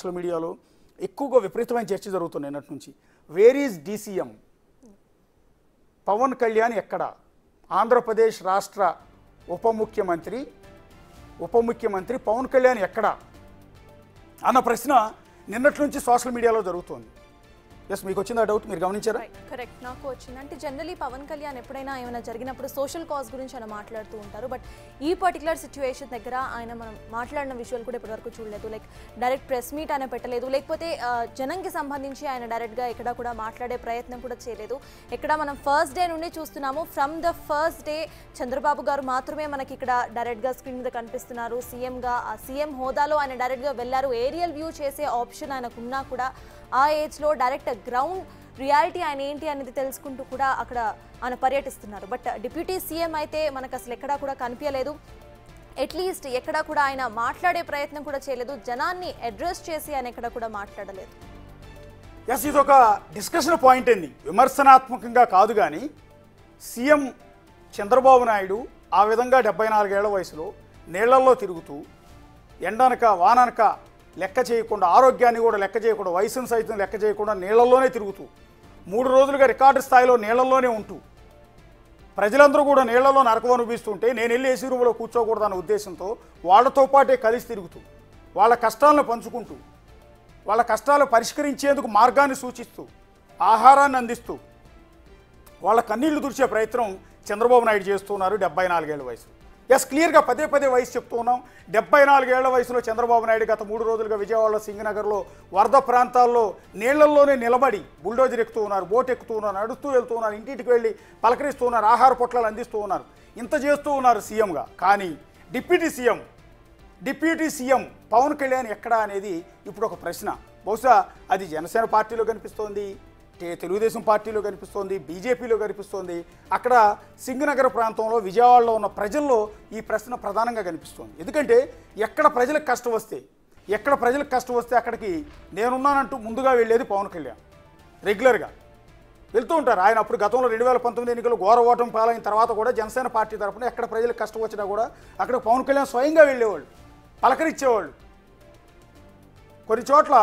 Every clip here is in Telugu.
సోషల్ మీడియాలో ఎక్కువగా విపరీతమైన చర్చ జరుగుతుంది నిన్నటి నుంచి. Where is DCM? Pawan Kalyan ఎక్కడ? ఆంధ్రప్రదేశ్ రాష్ట్ర ఉప ముఖ్యమంత్రి పవన్ కళ్యాణ్ ఎక్కడ అన్న ప్రశ్న నిన్నటి నుంచి సోషల్ మీడియాలో జరుగుతోంది. ఎస్, మీకు వచ్చింది ఆ డౌట్? మీరు గమనించారా? కరెక్ట్, నాకు వచ్చింది. అంటే జనరలీ పవన్ కళ్యాణ్ ఎప్పుడైనా ఏమైనా జరిగినప్పుడు సోషల్ కాజ్ గురించి ఆయన మాట్లాడుతూ ఉంటారు. బట్ ఈ పర్టికులర్ సిచ్యువేషన్ దగ్గర ఆయన మనం మాట్లాడిన విషయాలు కూడా ఇప్పటివరకు చూడలేదు. లైక్ డైరెక్ట్ ప్రెస్ మీట్ ఆయన పెట్టలేదు, లేకపోతే జనంకి సంబంధించి ఆయన డైరెక్ట్గా ఎక్కడ కూడా మాట్లాడే ప్రయత్నం కూడా చేయలేదు. ఎక్కడ మనం ఫస్ట్ డే నుండి చూస్తున్నాము. From the first day Chandrababu గారు మాత్రమే మనకి ఇక్కడ డైరెక్ట్గా స్క్రీన్ మీద కనిపిస్తున్నారు. సీఎంగా ఆ సీఎం హోదాలో ఆయన డైరెక్ట్గా వెళ్ళారు. ఏరియల్ వ్యూ చేసే ఆప్షన్ ఆయనకున్నా కూడా ఆ ఏజ్లో డైరెక్ట్ గ్రౌండ్ రియాలిటీ ఆయన ఏంటి అనేది తెలుసుకుంటూ కూడా అక్కడ ఆయన పర్యటిస్తున్నారు. బట్ డిప్యూటీ సీఎం అయితే మనకు అసలు ఎక్కడా కూడా కనిపించలేదు. అట్లీస్ట్ ఎక్కడా కూడా ఆయన మాట్లాడే ప్రయత్నం కూడా చేయలేదు. జనాన్ని అడ్రస్ చేసి ఆయన ఎక్కడ కూడా మాట్లాడలేదు. ఎస్, ఇది ఒక డిస్కషన్ పాయింట్ అండి. విమర్శనాత్మకంగా కాదు, కానీ సీఎం చంద్రబాబు నాయుడు ఆ విధంగా 74 ఏళ్ల వయసులో నీళ్లలో తిరుగుతూ ఎండనక వాననక లెక్క చేయకుండా, ఆరోగ్యాన్ని కూడా లెక్క చేయకుండా, వయసును సైతం లెక్క చేయకుండా నీళ్లలోనే తిరుగుతూ 3 రోజులుగా రికార్డు స్థాయిలో నీళ్లలోనే ఉంటూ ప్రజలందరూ కూడా నీళ్లలో నరకం అనుభవిస్తుంటే నేను వెళ్ళి ఏసీ రూమ్లో కూర్చోకూడదన్న ఉద్దేశంతో వాళ్ళతో పాటే కలిసి తిరుగుతూ వాళ్ళ కష్టాలను పంచుకుంటూ వాళ్ళ కష్టాలు పరిష్కరించేందుకు మార్గాన్ని సూచిస్తూ ఆహారాన్ని అందిస్తూ వాళ్ళ కన్నీళ్లు తుడిచే ప్రయత్నం చంద్రబాబు నాయుడు చేస్తున్నారు 74 ఏళ్ల వయసు. ఎస్, క్లియర్గా పదే వయసు చెప్తూ ఉన్నాం. 74 ఏళ్ల వయసులో చంద్రబాబు నాయుడు గత 3 రోజులుగా విజయవాడలో సింగనగర్లో వరద ప్రాంతాల్లో నీళ్లల్లోనే నిలబడి బుల్డోజర్ ఎక్కుతూ ఉన్నారు, బోట్ ఎక్కుతూ ఉన్నారు, నడుస్తూ వెళ్తూ ఉన్నారు, ఇంటింటికి వెళ్ళి పలకరిస్తూ ఉన్నారు, ఆహార పొట్లాలు అందిస్తూ ఉన్నారు. ఇంత చేస్తూ ఉన్నారు సీఎంగా. కానీ డిప్యూటీ సీఎం పవన్ కళ్యాణ్ ఎక్కడా అనేది ఇప్పుడు ఒక ప్రశ్న. బహుశా అది జనసేన పార్టీలో కనిపిస్తోంది, తెలుగుదేశం పార్టీలో కనిపిస్తోంది, బీజేపీలో కనిపిస్తోంది. అక్కడ సింగనగర్ ప్రాంతంలో విజయవాడలో ఉన్న ప్రజల్లో ఈ ప్రశ్న ప్రధానంగా కనిపిస్తోంది. ఎందుకంటే ఎక్కడ ప్రజలకు కష్టం వస్తే అక్కడికి నేనున్నానంటూ ముందుగా వెళ్ళేది పవన్ కళ్యాణ్. రెగ్యులర్గా వెళ్తూ ఉంటారు ఆయన. అప్పుడు గతంలో 2019 ఎన్నికలు ఘోర ఓటమి పాలైన తర్వాత కూడా జనసేన పార్టీ తరఫున ఎక్కడ ప్రజలకు కష్టం వచ్చినా కూడా అక్కడ పవన్ కళ్యాణ్ స్వయంగా వెళ్ళేవాళ్ళు, పలకరించేవాళ్ళు. కొన్ని చోట్ల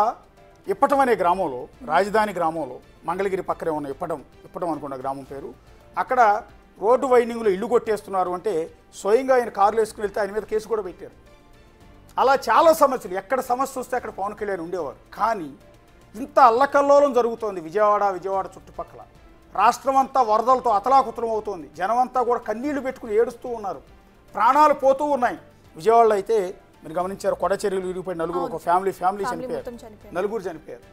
ఇప్పటం అనే గ్రామంలో, రాజధాని గ్రామంలో, మంగళగిరి పక్కనే ఉన్న ఇప్పటం అనుకున్న గ్రామం పేరు, అక్కడ రోడ్డు వైండింగ్లో ఇల్లు కొట్టేస్తున్నారు అంటే స్వయంగా ఆయన కార్లు వేసుకుని వెళ్తే ఆయన మీద కేసు కూడా పెట్టారు. అలా చాలా సమస్యలు, ఎక్కడ సమస్య వస్తే అక్కడ పవన్ కళ్యాణ్ ఉండేవారు. కానీ ఇంత అల్లకల్లోలం జరుగుతోంది విజయవాడ చుట్టుపక్కల. రాష్ట్రం అంతా వరదలతో అతలాకుతలం అవుతోంది. జనమంతా కూడా కన్నీళ్లు పెట్టుకుని ఏడుస్తూ ఉన్నారు, ప్రాణాలు పోతూ ఉన్నాయి. విజయవాడలో అయితే మీరు గమనించారు, కొడచెరువులు విరిగిపోయి ఒక ఫ్యామిలీ చనిపోయారు, 4 చనిపోయారు.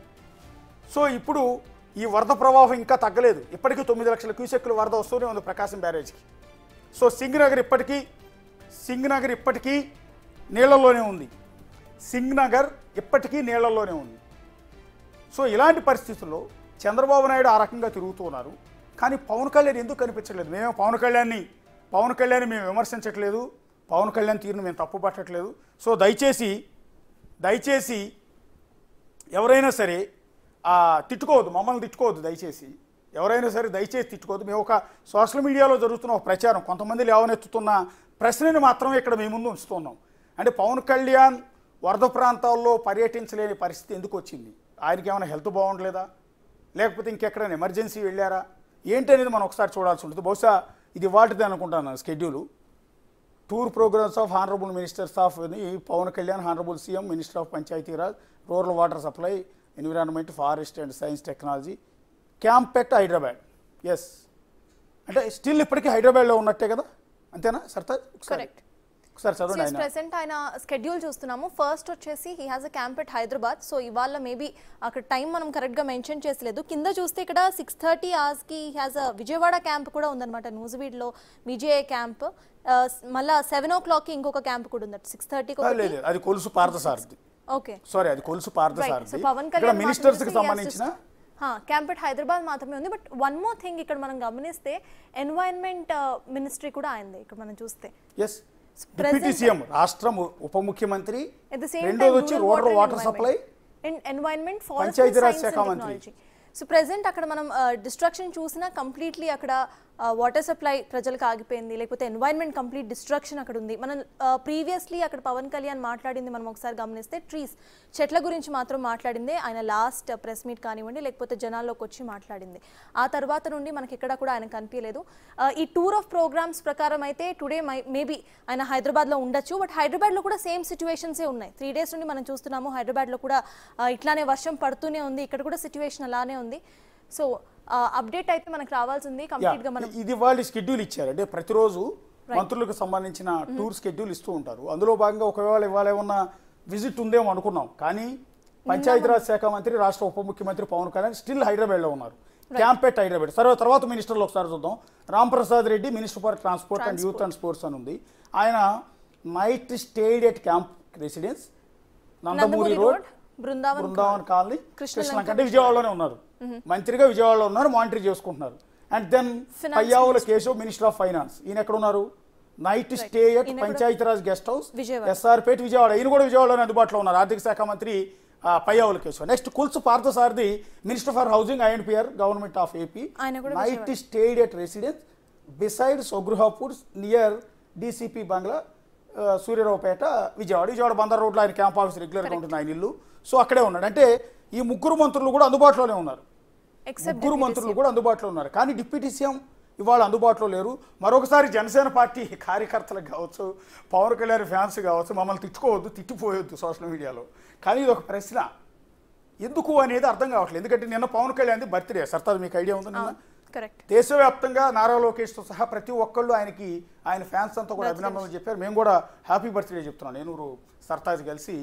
సో ఇప్పుడు ఈ వరద ప్రవాహం ఇంకా తగ్గలేదు. ఇప్పటికీ 9 లక్షల క్యూసెక్కుల వరద వస్తూనే ఉంది ప్రకాశం బ్యారేజ్కి. సో సింగనగర్ ఇప్పటికీ నీళ్లలోనే ఉంది. సో ఇలాంటి పరిస్థితుల్లో చంద్రబాబు నాయుడు ఆ రకంగా తిరుగుతూ ఉన్నారు. కానీ పవన్ కళ్యాణ్ ఎందుకు కనిపించట్లేదు? మేమే పవన్ కళ్యాణ్ మేము విమర్శించట్లేదు, పవన్ కళ్యాణ్ తీరును మేము తప్పు పట్టట్లేదు. సో దయచేసి ఎవరైనా సరే మమ్మల్ని తిట్టుకోవద్దు. ఎవరైనా సరే దయచేసి తిట్టుకోవద్దు. మేము ఒక సోషల్ మీడియాలో జరుగుతున్న ఒక ప్రచారం, కొంతమంది లేవనెత్తుతున్న ప్రశ్నని మాత్రమే ఇక్కడ మేము ముందు ఉంచుతున్నాం. అంటే పవన్ కళ్యాణ్ వరద ప్రాంతాల్లో పర్యటించలేని పరిస్థితి ఎందుకు వచ్చింది? ఆయనకి ఏమైనా హెల్త్ బాగుండలేదా, లేకపోతే ఇంకెక్కడైనా ఎమర్జెన్సీ వెళ్ళారా ఏంటి అనేది మనం ఒకసారి చూడాల్సి ఉంటుంది. బహుశా ఇది వాటిదే అనుకుంటాను schedule. Tour programs of honourable ministers of Pawan Kalyan, honourable CM, minister of Panchayati Raj, rural water supply, environment, forest and science technology, camp at Hyderabad. Yes, అంటే స్టిల్ ఇప్పటికీ హైదరాబాద్లో ఉన్నట్టే కదా, అంతేనా సర్తాజ్? కరెక్ట్. ప్రెసెంట్ ఆయన స్కెడ్యూల్ చూస్తున్నాము. ఫస్ట్ వచ్చేసి he has a camp at Hyderabad. So ఇవాళ మేబీ అక్కడ టైం మనం కరెక్ట్గా మెన్షన్ చేసలేదు. కింద చూస్తే ఇక్కడ 6:30 hours-కి he has a Vijayawada camp కూడా ఉందన్నమాట. న్యూజివీడ్లో విజయ క్యాంప్. మళ్ళీ 7 o'clock-కి ఇంకొక క్యాంప్ కూడా ఉంది. 6:30 అది కొలుసు పార్థసారథి. ఓకే, సారీ, అది కొలుసు పార్థసారథి. పవన్ కళ్యాణ్ మినిస్టర్స్కి సంబంధించిన క్యాంప్ ఎట్ హైదరాబాద్ మాత్రమే ఉంది. బట్ వన్ మోర్ థింగ్ ఇక్కడ మనం గమనిస్తే ఎన్వైరన్మెంట్ మినిస్ట్రీ కూడా అయింది ఇక్కడ మనం చూస్తే. ఎస్, డిప్యూటీ సీఎం రాష్ట్రం ఉప ముఖ్యమంత్రి, రెండోది వచ్చి rural water supply and environment, Panchayati Raj శాఖ మంత్రి. సో ప్రెసెంట్ అక్కడ మనం డిస్ట్రక్షన్ చూసినా కంప్లీట్లీ అక్కడ వాటర్ సప్లై ప్రజలకు ఆగిపోయింది, లేకపోతే ఎన్వైర్న్మెంట్ కంప్లీట్ డిస్ట్రక్షన్ అక్కడ ఉంది. మనం ప్రీవియస్లీ అక్కడ పవన్ కళ్యాణ్ మాట్లాడింది మనం ఒకసారి గమనిస్తే చెట్ల గురించి మాత్రం మాట్లాడింది ఆయన లాస్ట్ ప్రెస్ మీట్ కానివ్వండి, లేకపోతే జనాల్లోకి వచ్చి మాట్లాడింది. ఆ తర్వాత నుండి మనకి ఎక్కడ కూడా ఆయన కనిపించలేదు. ఈ టూర్ ఆఫ్ ప్రోగ్రామ్స్ ప్రకారం అయితే టుడే మేబీ ఆయన హైదరాబాద్లో ఉండొచ్చు, బట్ హైదరాబాద్లో కూడా సేమ్ సిచ్యువేషన్సే ఉన్నాయి. 3 days నుండి మనం చూస్తున్నాము హైదరాబాద్లో కూడా ఇట్లానే వర్షం పడుతూనే ఉంది, ఇక్కడ కూడా సిచ్యువేషన్ అలానే ఉంది. సో అప్డేట్ అయితే మనకు రావాల్సింది కంప్లీట్ గా. మనం ఇది వాళ్ళు షెడ్యూల్ ఇచ్చారు, అంటే ప్రతిరోజు మంత్రులకు సంబంధించిన టూర్ షెడ్యూల్ ఇస్తూ ఉంటారు. అందులో భాగంగా ఒకవేళ ఇవాళ ఏమన్నా విజిట్ ఉందేమో అనుకున్నాం, కానీ పంచాయతీరాజ్ శాఖ మంత్రి రాష్ట్ర ఉప ముఖ్యమంత్రి పవన్ కళ్యాణ్ స్టిల్ హైదరాబాద్లో ఉన్నారు. Camp at Hyderabad. తర్వాత మినిస్టర్లు ఒకసారి చూద్దాం. Ramprasad Reddy minister for transport and youth and sports అని ఉంది. ఆయన night stayed at camp residence, Nandamuri road, Brindavan colony, Krishnalanka, అంటే విజయవాడలోనే ఉన్నారు. మంత్రిగా విజయవాడలో ఉన్నారు, మానిటర్ చేసుకుంటున్నారు. And then Payyavula Keshav minister of finance, ఈయన ఎక్కడ ఉన్నారు? Night stay at Panchayati Raj guest house, SR Pet, Vijayawada. ఈయన కూడా విజయవాడలోనే అందుబాటులో ఉన్నారు, ఆర్థిక శాఖ మంత్రి Payyavula Keshav. Next కుల్సు Parthasarathy minister for housing INPR government of AP, night stayed at residence beside స్వగృహపూర్ near DCP bungalow, Suryaraopeta, Vijayawada Bandar రోడ్లో ఆయన క్యాంప్ ఆఫీస్ రెగ్యులర్గా ఉంటుంది, ఆయన ఇల్లు. సో అక్కడే ఉన్నాడు. అంటే ఈ ముగ్గురు మంత్రులు కూడా అందుబాటులోనే ఉన్నారు. కానీ డిప్యూటీ సీఎం ఇవాళ అందుబాటులో లేరు. మరొకసారి జనసేన పార్టీ కార్యకర్తలకు కావచ్చు, పవన్ కళ్యాణ్ ఫ్యాన్స్ కావచ్చు, మమ్మల్ని తిట్టుకోవద్దు, తిట్టిపోయొద్దు సోషల్ మీడియాలో. కానీ ఇది ఒక ప్రశ్న, ఎందుకు అనేది అర్థం కావట్లేదు. ఎందుకంటే నిన్న పవన్ కళ్యాణ్ బర్త్డే, సర్తాజ్ మీకు ఐడియా ఉంది? నిన్న దేశవ్యాప్తంగా నారా లోకేష్తో సహా ప్రతి ఒక్కళ్ళు ఆయన ఫ్యాన్స్ అంతా కూడా అభినందనలు చెప్పారు. మేము కూడా హ్యాపీ బర్త్డే చెప్తున్నాం, నేను సర్తాజ్ కలిసి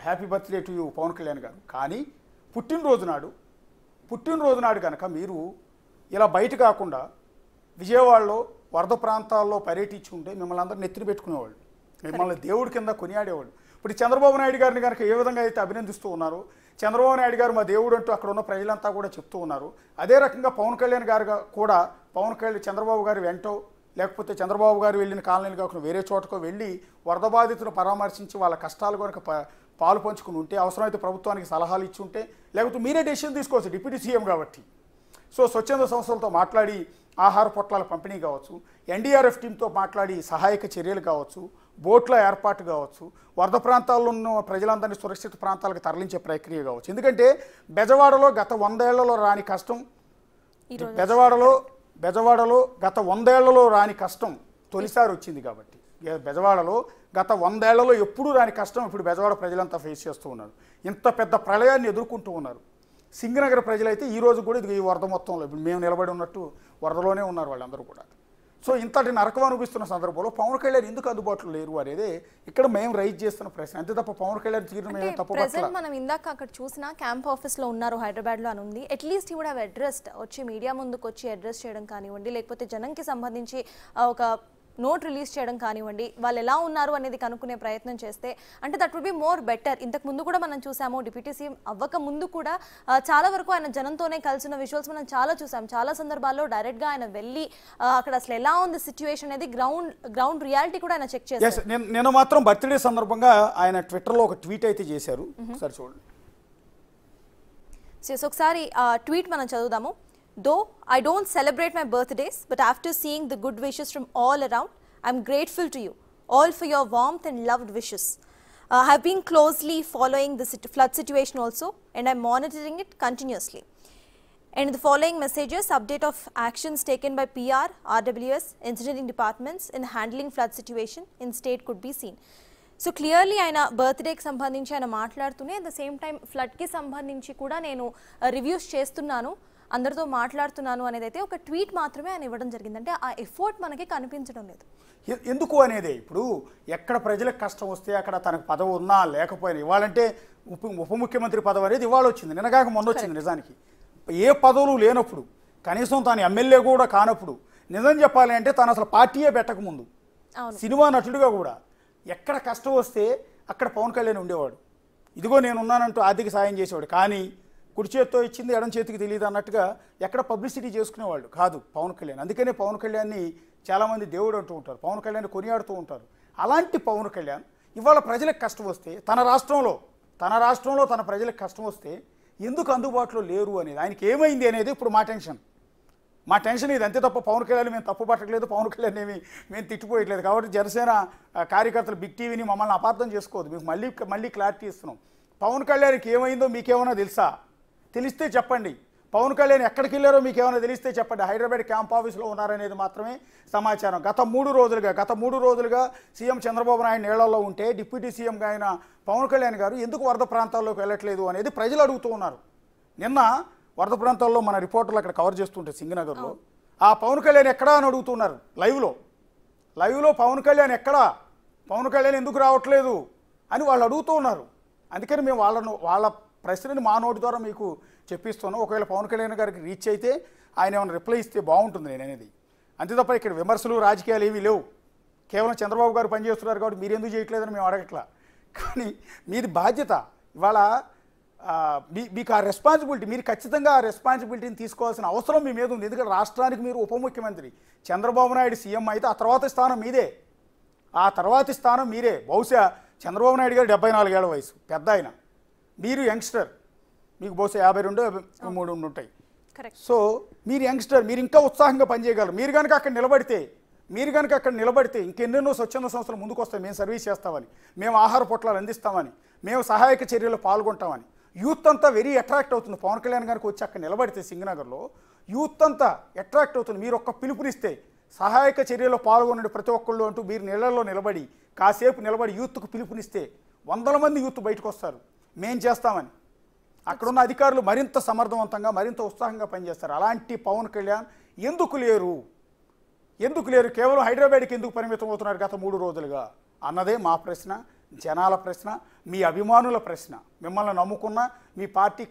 happy birthday to you Pawan Kalyan garu. కానీ పుట్టినరోజు నాడు కనుక మీరు ఇలా బయట కాకుండా విజయవాడలో వరద ప్రాంతాల్లో పర్యటించి ఉంటే మిమ్మల్ని అందరూ నెత్తిన పెట్టుకునేవాళ్ళు, మిమ్మల్ని దేవుడి కింద కొనియాడేవాళ్ళు. ఇప్పుడు చంద్రబాబు నాయుడు గారిని కనుక ఏ విధంగా అయితే అభినందిస్తూ ఉన్నారు, చంద్రబాబు నాయుడు గారు మా దేవుడు అంటూ అక్కడ ఉన్న ప్రజలంతా కూడా చెప్తూ ఉన్నారు, అదే రకంగా పవన్ కళ్యాణ్ గారు కూడా చంద్రబాబు గారు వెంటో, లేకపోతే చంద్రబాబు గారు వెళ్ళిన కాలనీలు కాకుండా వేరే చోటకో వెళ్ళి వరద బాధితులను పరామర్శించి వాళ్ళ కష్టాలు కనుక పాలు పంచుకుని ఉంటే, అవసరమైతే ప్రభుత్వానికి సలహాలు ఇచ్చి ఉంటే, లేకపోతే మీరే డెసిషన్ తీసుకోవచ్చు డిప్యూటీ సీఎం కాబట్టి. సో స్వచ్ఛంద సంస్థలతో మాట్లాడి ఆహార పొట్లాల పంపిణీ కావచ్చు, ఎన్డీఆర్ఎఫ్ టీంతో మాట్లాడి సహాయక చర్యలు కావచ్చు, బోట్ల ఏర్పాటు కావచ్చు, వరద ప్రాంతాల్లో ఉన్న ప్రజలందరినీ సురక్షిత ప్రాంతాలకు తరలించే ప్రక్రియ కావచ్చు. ఎందుకంటే బెజవాడలో గత 100 ఏళ్లలో రాని కష్టం, బెజవాడలో గత 100 ఏళ్లలో రాని కష్టం తొలిసారి వచ్చింది. కాబట్టి బెజవాడలో గత 100 ఏళ్లలో ఎప్పుడూ రాని కష్టం ఇప్పుడు బెజవాడ ప్రజలంతా ఫేస్ చేస్తూ ఉన్నారు. ఇంత పెద్ద ప్రళయాన్ని ఎదుర్కొంటూ ఉన్నారు. సింగనగర్ ప్రజలైతే ఈ రోజు కూడా ఈ వరద మొత్తంలో ఇప్పుడు మేము నిలబడి ఉన్నట్టు వరదలోనే ఉన్నారు వాళ్ళందరూ కూడా. సో ఇంతటి నరకం అనిపిస్తున్న సందర్భంలో పవన్ కళ్యాణ్ ఎందుకు అందుబాటులో లేరు అనేది ఇక్కడ మేము రైజ్ చేస్తున్న ప్రశ్న. అంతే తప్ప పవన్ కళ్యాణ్ తీరును మేము తప్ప. మనం ఇందాక అక్కడ చూసిన క్యాంప్ ఆఫీస్లో ఉన్నారు హైదరాబాద్లో అని ఉంది. అట్లీస్ట్ ఈ వుడ్ హ్యావ్ అడ్రస్డ్, వచ్చి మీడియా ముందుకు వచ్చి అడ్రస్ చేయడం కానివ్వండి, లేకపోతే జనంకి సంబంధించి ఒక నోట్ రిలీజ్ చేయడం కానివ్వండి, వాళ్ళు ఎలా ఉన్నారు అనేది కనుక్కునే ప్రయత్నం చేస్తే అంటే that would be more better. ఇంతకు ముందు కూడా మనం చూసాము, డిప్యూటీ సీఎం అవ్వక ముందు కూడా చాలా వరకు ఆయన జనంతోనే కలిసిన విజువల్స్ మనం చాలా చూసాం. చాలా సందర్భాల్లో డైరెక్ట్గా ఆయన వెళ్ళి అక్కడ అసలు ఎలా ఉంది సిచ్యువేషన్ అనేది గ్రౌండ్ రియాలిటీ కూడా ఆయన చెక్ చేశారు. నేను మాత్రం బర్త్డే సందర్భంగా ఆయన ట్విట్టర్లో ఒక ట్వీట్ అయితే చేశారు, ఒకసారి చూడండి. ఒకసారి ట్వీట్ మనం చదువుదాము. Though I don't celebrate my birthdays, but after seeing the good wishes from all around, I'm grateful to you all for your warmth and loved wishes. I have been closely following the flood situation also, and I'm monitoring it continuously. And the following messages, update of actions taken by PR, RWS, engineering departments in handling flood situation in state could be seen. So clearly ఆయన బర్త్డేకి సంబంధించి ఆయన మాట్లాడుతూనే అట్ ద సేమ్ టైం ఫ్లడ్కి సంబంధించి కూడా నేను రివ్యూస్ చేస్తున్నాను, అందరితో మాట్లాడుతున్నాను అనేది అయితే ఒక ట్వీట్ మాత్రమే ఆయన ఇవ్వడం జరిగింది. అంటే ఆ ఎఫర్ట్ మనకి కనిపించడం లేదు. ఎందుకు అనేది ఇప్పుడు ఎక్కడ ప్రజలకు కష్టం వస్తే అక్కడ తనకు పదవి ఉన్నా లేకపోయినా, ఇవాళంటే ఉప ముఖ్యమంత్రి పదవి అనేది ఇవాళ వచ్చింది, నిన్నగాక మొన్న వచ్చింది. నిజానికి ఏ పదవులు లేనప్పుడు, కనీసం తాను ఎమ్మెల్యే కూడా కానప్పుడు, నిజం చెప్పాలి అంటే తను అసలు పార్టీయే పెట్టకముందు సినిమా నటుడిగా కూడా ఎక్కడ కష్టం వస్తే అక్కడ పవన్ కళ్యాణ్ ఉండేవాడు. ఇదిగో నేనున్నానంటూ ఆర్థిక సాయం చేసేవాడు. కానీ కుడి చేతితో ఇచ్చింది ఎడం చేతికి తెలియదు అన్నట్టుగా ఎక్కడ పబ్లిసిటీ చేసుకునేవాళ్ళు కాదు పవన్ కళ్యాణ్. అందుకనే పవన్ కళ్యాణ్ని చాలామంది దేవుడు అంటూ ఉంటారు, పవన్ కళ్యాణ్ కొనియాడుతూ ఉంటారు. అలాంటి పవన్ కళ్యాణ్ ఇవాళ ప్రజలకు కష్టం వస్తే, తన రాష్ట్రంలో తన ప్రజలకు కష్టం వస్తే ఎందుకు అందుబాటులో లేరు అనేది, ఆయనకి ఏమైంది అనేది ఇప్పుడు మా టెన్షన్. మా టెన్షన్ ఇది అంతే తప్ప పవన్ కళ్యాణ్ మేము తప్పు పట్టట్లేదు, పవన్ కళ్యాణ్ మేము తిట్టిపోయట్లేదు. కాబట్టి జనసేన కార్యకర్తలు బిగ్ టీవీని మమ్మల్ని అపార్థం చేసుకోవద్దు. మీకు మళ్ళీ క్లారిటీ ఇస్తున్నాం. పవన్ కళ్యాణ్కి ఏమైందో మీకేమైనా తెలుసా? తెలిస్తే చెప్పండి. పవన్ కళ్యాణ్ ఎక్కడికి వెళ్ళారో మీకు ఏమైనా తెలిస్తే చెప్పండి. హైదరాబాద్ క్యాంప్ ఆఫీస్లో ఉన్నారనేది మాత్రమే సమాచారం. గత మూడు రోజులుగా సీఎం చంద్రబాబు నాయుడు నీళ్లలో ఉంటే డిప్యూటీ సీఎంగా ఆయన పవన్ కళ్యాణ్ గారు ఎందుకు వరద ప్రాంతాల్లోకి వెళ్ళట్లేదు అనేది ప్రజలు అడుగుతూ ఉన్నారు. నిన్న వరద ప్రాంతాల్లో మన రిపోర్టర్లు అక్కడ కవర్ చేస్తుంటే సింగనగర్లో ఆ పవన్ కళ్యాణ్ ఎక్కడా అని అడుగుతున్నారు. లైవ్లో పవన్ కళ్యాణ్ ఎక్కడా, పవన్ కళ్యాణ్ ఎందుకు రావట్లేదు అని వాళ్ళు అడుగుతూ ఉన్నారు. అందుకని మేము వాళ్ళ ప్రశ్నని మా నోటి ద్వారా మీకు చెప్పిస్తున్నాం. ఒకవేళ పవన్ కళ్యాణ్ గారికి రీచ్ అయితే ఆయన ఏమైనా రిప్లై ఇస్తే బాగుంటుంది నేను అనేది. అంతే తప్ప ఇక్కడ విమర్శలు రాజకీయాలు ఏమీ లేవు. కేవలం చంద్రబాబు గారు పనిచేస్తున్నారు కాబట్టి మీరు ఎందుకు చేయట్లేదని మేము అడగట్లా. కానీ మీది బాధ్యత. ఇవాళ మీకు ఆ రెస్పాన్సిబిలిటీ, మీరు ఖచ్చితంగా ఆ రెస్పాన్సిబిలిటీని తీసుకోవాల్సిన అవసరం మీ మీద ఉంది. ఎందుకంటే రాష్ట్రానికి మీరు ఉప ముఖ్యమంత్రి. చంద్రబాబు నాయుడు సీఎం అయితే ఆ తర్వాతి స్థానం మీదే. బహుశా చంద్రబాబు నాయుడు గారు 74 ఏళ్ల వయసు, పెద్ద ఆయన. మీరు యంగ్స్టర్, మీకు బహుశా 52, 53 ఉంటాయి. సో మీరు యంగ్స్టర్, మీరు ఇంకా ఉత్సాహంగా పనిచేయగలరు. మీరు కనుక అక్కడ నిలబడితే ఇంకెన్నెన్నో స్వచ్ఛంద సంస్థలు ముందుకు వస్తాయి. మేము సర్వీస్ చేస్తామని, మేము ఆహార పొట్లాలు అందిస్తామని, మేము సహాయక చర్యల్లో పాల్గొంటామని. యూత్ అంతా వెరీ అట్రాక్ట్ అవుతుంది. పవన్ కళ్యాణ్ గారికి వచ్చి అక్కడ నిలబడితే సింగనగర్లో యూత్ అంతా అట్రాక్ట్ అవుతుంది. మీరు ఒక్క పిలుపునిస్తే సహాయక చర్యల్లో పాల్గొనండి ప్రతి ఒక్కళ్ళు అంటూ మీరు నీళ్లలో నిలబడి కాసేపు నిలబడి యూత్కు పిలుపునిస్తే 100 మంది యూత్ బయటకు వస్తారు మేం చేస్తామని. అక్కడున్న అధికారులు మరింత సమర్థవంతంగా, మరింత ఉత్సాహంగా పనిచేస్తారు. అలాంటి పవన్ కళ్యాణ్ ఎందుకు లేరు? కేవలం హైదరాబాద్కి ఎందుకు పరిమితం అవుతున్నారు గత 3 రోజులుగా అన్నదే మా ప్రశ్న, జనాల ప్రశ్న, మీ అభిమానుల ప్రశ్న. మిమ్మల్ని నమ్ముకున్న మీ పార్టీ